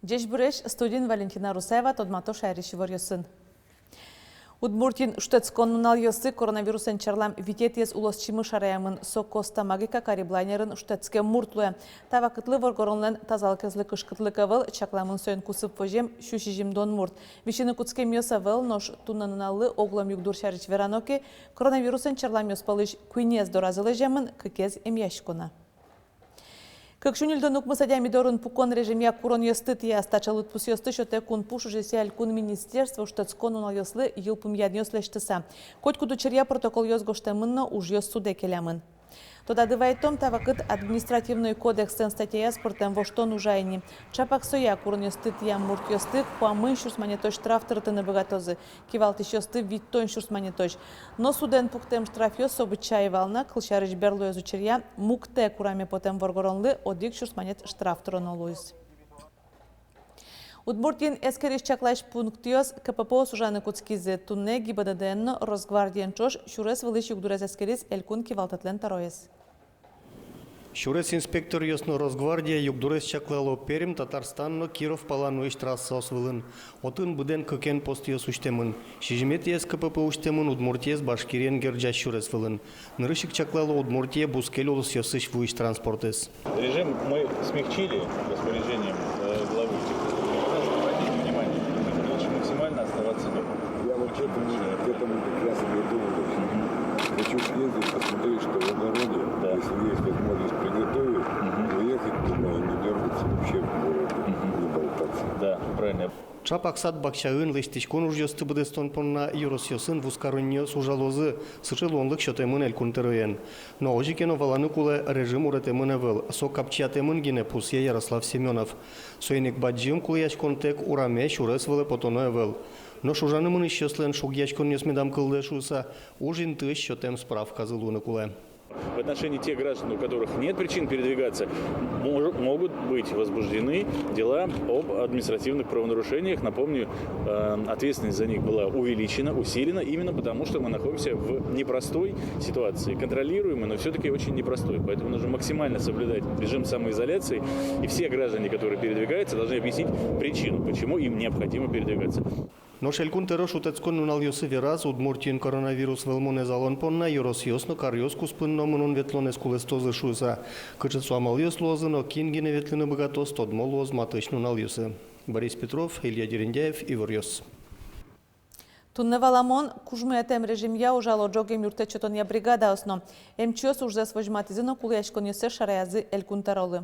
Жеш бүреш студент Валентина Русаева тодмато шайриши варьосын. Удмуртин штецконнунал йосы коронавируsen чарлам витетес улосчимы шараямын со Коста Магика кариблайнерын штецке муртлуя. Та вакытлы воргоронлен тазалкызлы кышкытлыкавыл чакламын сойын кусып вожем шушижим дон мурт. Вишины куцке мьоса вел нош туннануналы оглом югдур шарич вераноки коронавируsen чарлам йоспалыш куйнез доразылы жемын кыкез эмьяшкона. Как шунильдон укмысадя мидорун пукон режимя курон йостыт я стачалут пус йосты шоте кун пушу жесяль кун министерство штецконунал йослы йылпым яднёслештыса. Коть куду черья протокол йозгоштемынно уж йос суде келямын. Тода дывайтом тавакыт административный кодекс сен статья спортем во что нужайни. Чапак соя курон йостыт я мурт йостык пуамын шурс манеточ штраф тыртыны богатозы. Кивалты йосты виттон шурс манеточ. Но суден пуктем штраф йос обычай вална кылшарыч берлу йозу черья мукте кураме потем воргоронлы одик шурс манет штраф тронолуйс. Удмуртин эскериш чаклаш пунктиос КППО сужаны куцкизе тунне ГИБДДН Росгвардиен чош шурес вылыш югдурез эскерис элькун кивалтатлен тароес. Шурес инспектор йосно Росгвардия югдурез чаклало Перим Татарстанно Киров Палануиш трасса освылын. Отын буден көкен постиос уштемын. Шижмет ес КПП уштемын Удмуртиес Башкирен герджа шурес вылын. Нырышик чаклало Удмуртия Бускель олыс йосыш вуиш транспортес. Режим мы смягчили распоряжением главы. Максимально оставаться дома. Я вот к этому как раз и думал. Хочу съездить, посмотреть, что в огороде, да. Если есть возможность приготовить, уехать туда и не дергаться вообще в городе, не болтаться. Да, правильно. Чапак сад бакчаын лестичкон уж йосты быдестон понна юрос йосын вускарыньо сужалозы сышелонлык шотемын элькун тырыен. Но ожикено валаны куле режим уретемын эвел, со капчиатемын гине пусье Ярослав Семенов. Соенек баджим кулеячкон тек ураме шурес вэле потоно эвел. Но шужанымын ищёслен шугьячкон несмедам кылде шуса, ужин тыщ шотем справ казылуны куле. В отношении тех граждан, у которых нет причин передвигаться, могут быть возбуждены дела об административных правонарушениях. Напомню, ответственность за них была увеличена, усилена, именно потому, что мы находимся в непростой ситуации. Контролируемой, но все-таки очень непростой. Поэтому нужно максимально соблюдать режим самоизоляции. И все граждане, которые передвигаются, должны объяснить причину, почему им необходимо передвигаться. Но шелькун теро шутецкон нунал йосы вераз удмуртин коронавирус велмоне залон понна юрос йосно карьос куспынно мунун ветлоне скулестозы шуса. Кычет суамал йос лозы, но кингине ветлины богатос тодмол лоз матыш нунал йосы. Борис Петров, Илья Дерендяев, Ивар Йос. Тунне валамон кужмы этем режим я ужало джогем юртечетон я бригада осно. МЧС уже свожматизино кулешкон йосе шараязы элькун таролы.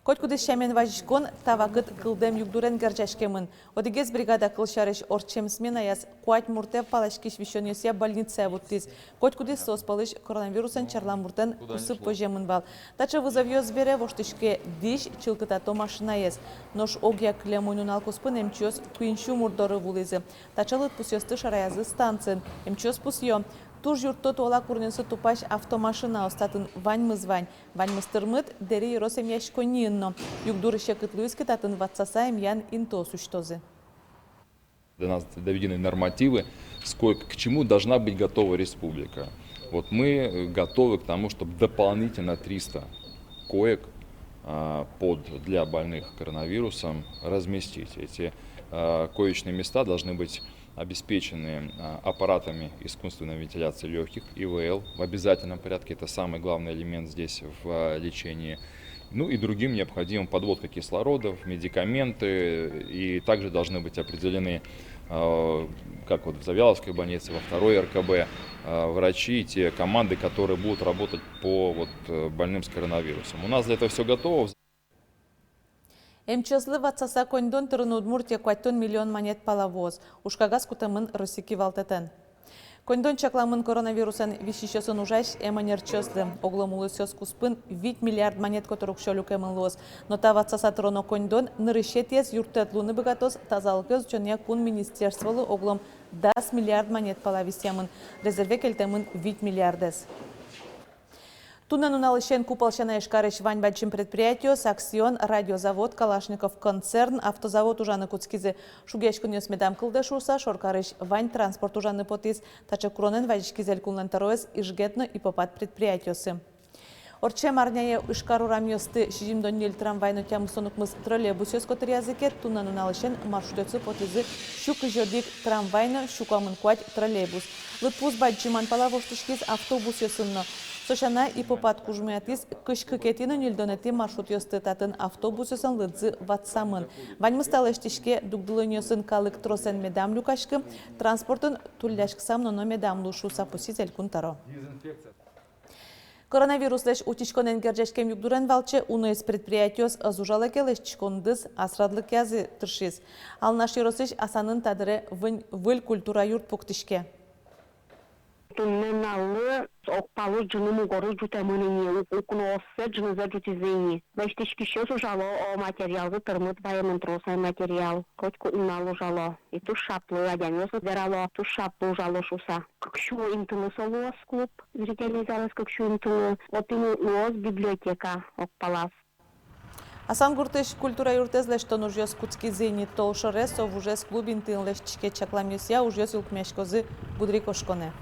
Коть кудес шамен важишкон тавакыт кылдем югдурен герджашкемын. Одигез бригада кылшарыш орчем смена яс куать мурте палашкиш вишоньося больница буттиз. Коть кудес соспалыш коронавируsen чарлам муртен кусып пожемын бал. Тача вызовьёз бере воштышке диш чилкытато машина ес. Нош огья клемойнун алкуспын МЧС куиншу мурдоры вулизы. Тачалыт пусьёсты шараязы станцин. МЧС пусьё. Туж юртто тола курненсы тупаш автомашина остатын ваньмыз вань. Ваньмыз тырмыт дери еросем яшконинно. Югдурыше кытлуиски татын ватсасаем ян инто суштозы. До нас доведены нормативы, к чему должна быть готова республика. Вот мы готовы к тому, чтобы дополнительно 300 коек для больных коронавирусом разместить. Эти коечные места должны быть обеспечены аппаратами искусственной вентиляции легких, ИВЛ, в обязательном порядке. Это самый главный элемент здесь в лечении. Ну и другим необходимым подводка кислородов, медикаменты. И также должны быть определены, как вот в Завьяловской больнице, во второй РКБ, врачи, те команды, которые будут работать по больным с коронавирусом. У нас для этого все готово. МЧСлы ватсаса коньдон тырын Удмуртия куаттон миллион монет палавоз. Ушкагас кутамын Росики валтетен. Коньдон чакламын коронавируsen вишищосын ужаш эманер чөслы. Огломулы сөз куспын 8 миллиард монет которых шолюк эмын лоз. Но та ватсаса тырыно коньдон нырышетес юртет луны богатос тазалкыз чония кун министерстволы оглом 10 миллиард монет палависемын. Резерве кельтемын 8 миллиардес. Туннан уналышен купалшана эшкарыш ваньбачим предприятие, Аксион, радиозавод, Калашников концерн, автозавод ужаны куцкизе шугешкун медам кылды шурса, шоркарыш вань транспорт ужаны потис, тача куронен вajishkиzel кулнан тароес ижгетно и попад предприятиосы. Орчем арняе ышкарурам ёсты шижимдон ел трамвайно тямысонукмыз троллейбус ёскотыр языке туннан уналышен маршрутёцы потызы щук жёдик трамвайно щукамын куать троллейбус. Лытпуз баджиман палавоштышкиз автобус ёсынно. Сошана и попад кужмиатис кышкыкетина нильдонети маршрут ёсты татын автобус ёсын лыдзы ватсамын. Ваньмысталыштишке дугдылын ёсын калык тросен медам люкашкы, транспортын тулляшксам ноно медам лушу сапусизель кунтаро. Коронавирус леш утичконен герджешкем югдурен валче уно из предприятиос азужалаке леш чкондыз асрадлык язы тыршиз. Ал наш еросыш асанын тадыре выль культура юрт пуктишке. Тунненалы окпалы жынымы гору жутамыныне укуну оссе жыныза жутизыни. Баштишки шёсу жало о материалзы тырмыт байымын тросай материал. Котку уналы жало. И туш шаплы адянёсы дерало, туш шаплы жало шуса. Кыкшу интыны солуос клуб, зрительный залез кыкшу интыны. Вот ину уоз библиотека окпалас. Асан гуртыш культура юртез леш тон ужёс куцки зыни толшорес ов ужес клубин тын леш чке чакламюсия ужёс юлкмешкозы будрикошконе.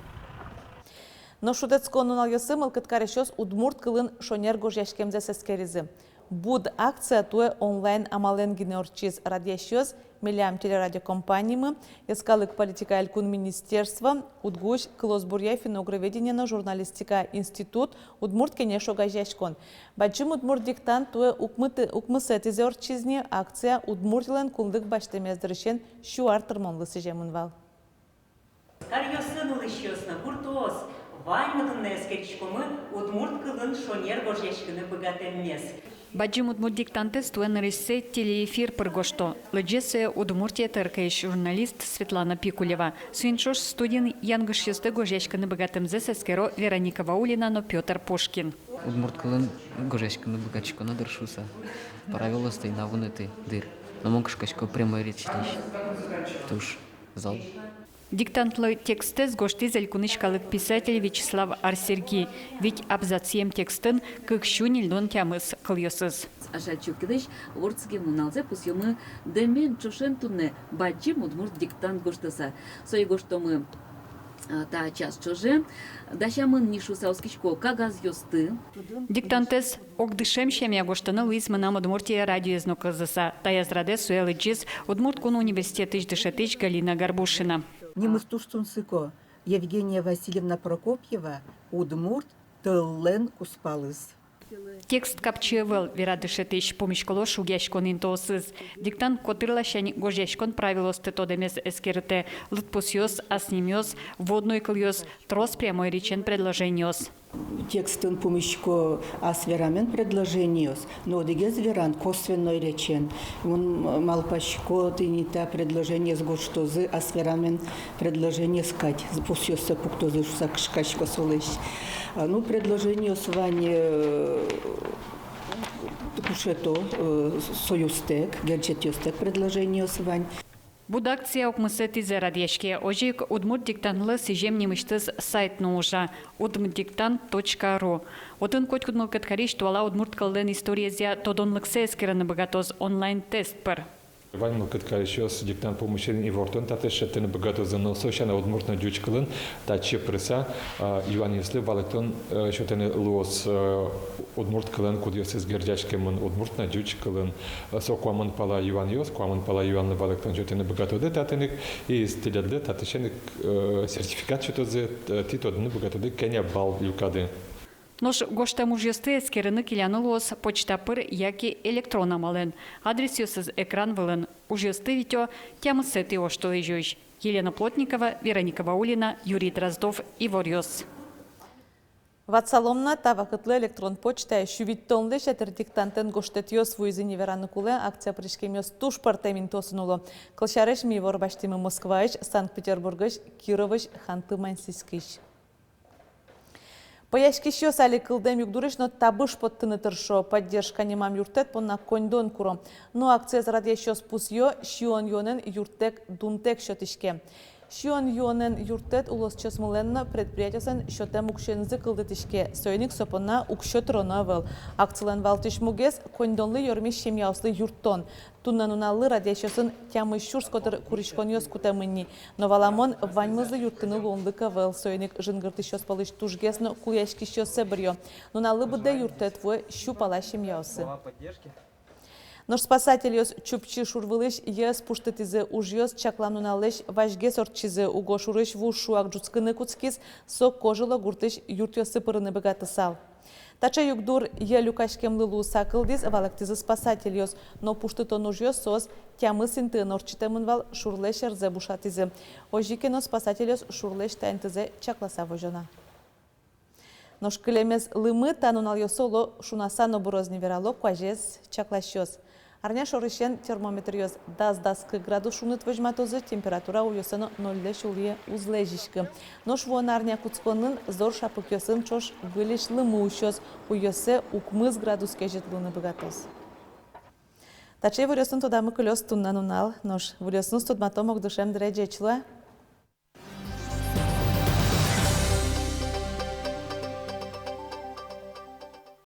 Но шудецкон уналгысы мылкыткарешёс удмурт кылын шонер гожяшкемзе сескеризы. Буд акция туе онлайн амален гинеорчиз радиощёс милям телерадиокомпаниямы, ескалык политика элькун министерства, удгуш кылосбурья финогроведения журналистика институт, удмурт кенешо гажяшкон. Баджим удмурт диктант туе укмысетизе орчизне акция удмуртилен кулдык баштемездырышен шуар тырмонлысы жемынвал. Карьосын улышёсна буртоос. Ваймытын эскерчкомы удмурт кылын шонер гожешкыны богатенмес. Баджим удмурт диктантес туэн рессе телеэфир пыргошто. Лыджесе удмуртия тыркаеш журналист Светлана Пикулева. Суиншош студин янгыш ёсты гожешкыны богатемзе сескеро Вероника Ваулина, но Петр Пушкин. Удмурт кылын гожешкыны богачкона дыршуса. Правила стейна вунеты дыр. Но монгшкачко прямой речь лишь. Туш зал. Диктантлы текстез гошти зелькунышкалык писатель Вячеслав Арсерги. Ведь абзацием текстын кыкшу нильдон тямыс кыльосыз. Ашачукидыш ворцке муналзе пусьёмы демен чошен тунне баджим удмурт диктант гоштаса. Сой гоштомы та час чоже, дашамын нишу саускичко кагаз ёсты. Диктантес окдышем шемя гоштаны Луиз мынам удмуртия радиоезно кызыса. Таязраде суэлы джиз удмурткун университет ишдышетыч Галина Горбушина. Немыстуштун сыко Евгения Васильевна Прокопьева удмурт тыллен куспалыз. Текст капчевел верадышетыч помешколо шугяшкон интосыз. Диктант котырлашань гожяшкон правилосты тодемес эскерте лытпусьёс, аснимёс, водной кыльёс, трос прямой речен предложениёс. Текстын помешко асверамен предложениёс, но дегез веран косвенной речен. Он малпашко тынита предложение с гоштозы асверамен предложение скать. Пусьёса пуктозы шакшкачко солыш. Ну, предложение сване кушето союстек, герчетёстек предложение свань. Будакция окмысети за радиашке ожик удмурт диктантлы сижем немыштыз сайт ножа udmurtdiktant.ru. Отын котькудмыл каткариш туала удмурт кылден историязя тодонлыксе эскераны богатоз онлайн тест пыр. Ваньмыл каткаришёс диктант помощен и вортон татешеттен богатозы носошана удмуртна дючкылын таче прыса Иван Если валектон шотене луос удмурт кылын кудьёсыз гердяшкемын удмуртна дючкылын соквамын пала Иван Йос, квамын пала Иван валектон шотене богатоды татеник и стилядды татешеник сертификат шотозы титодыны богатоды кеня бал юкады. Нож гошта мужьёсты эскерыны килянылуос почта пыр яки электрона мален. Адрес ёсыз экран вылын. Ужьёсты витё тямысеты оштолы жёж. Елена Плотникова, Вероника Ваулина, Юрий Дроздов и Ворьёс. Ватсаломна та вакытлы электрон почта шүвиттонлы шәтір диктантын гоштетёс вуйзыни вераны кулы акция пришкемёс туш партемин тосынулы. Кылшарыш мейвор баштимы Москваыш, Санкт-Петербургыш, Кировыш, Ханты-Мансийскыш. Пояшкищо сали кылдем югдурыш, но табыш подтыны тыршо, поддержка немам юртет понна коньдон куро. Но акция заради еще спусьё, шион йонен юртек дунтек шотишке. Шион юонен юртет улос чосмыленна предприятиясын шотем укшензы кылдытышке. Сойник сопона укшет ронавел. Акциялен валтыш мугес кондонлы йормиш шемьяуслы юрттон. Туннануналлы радиашосын тямы шурс котыр куришконьос кутамынни. Но валамон ваньмызы юртыны лонлы кавел. Сойник жынгыртышос палыш тужгесно куяшкишос себрьё. Нуналлы буде юртет вой щупала шемьяусы. Нож спасатель чупчи шурвылыш ес пуштетизе ужьёс чаклануналыш важге сортчизе угошурыш вушуак джуцкыны куцкис сок кожила гуртыш юртёсы пырыны богаты сал. Тача югдур е люкашкем лылу сакылдиз валактизы спасатель ёс, но пуштетон ужьёс сос тямы синты норчитемын вал шурлеш эрзе бушатизе. Ожикено спасатель ёс шурлеш тайнтизе чакласа вожона. Нож кылемез лымы танунал ёсоло шунасан оборозни верало куажез чаклашёс. Арня шорышен термометр ёс даз-дазкы градус шуныт вожматозы температура уёсыны 0 улие узлежишкы. Нош вон арня куцконын зор шапык ёсын чош вылеш лымы ущёс уёсе укмыз градус кежет луны богатос. Тачей вырёсын тодамы кылёс туннан унал, нош вырёсын студматомок душем дрежечлы.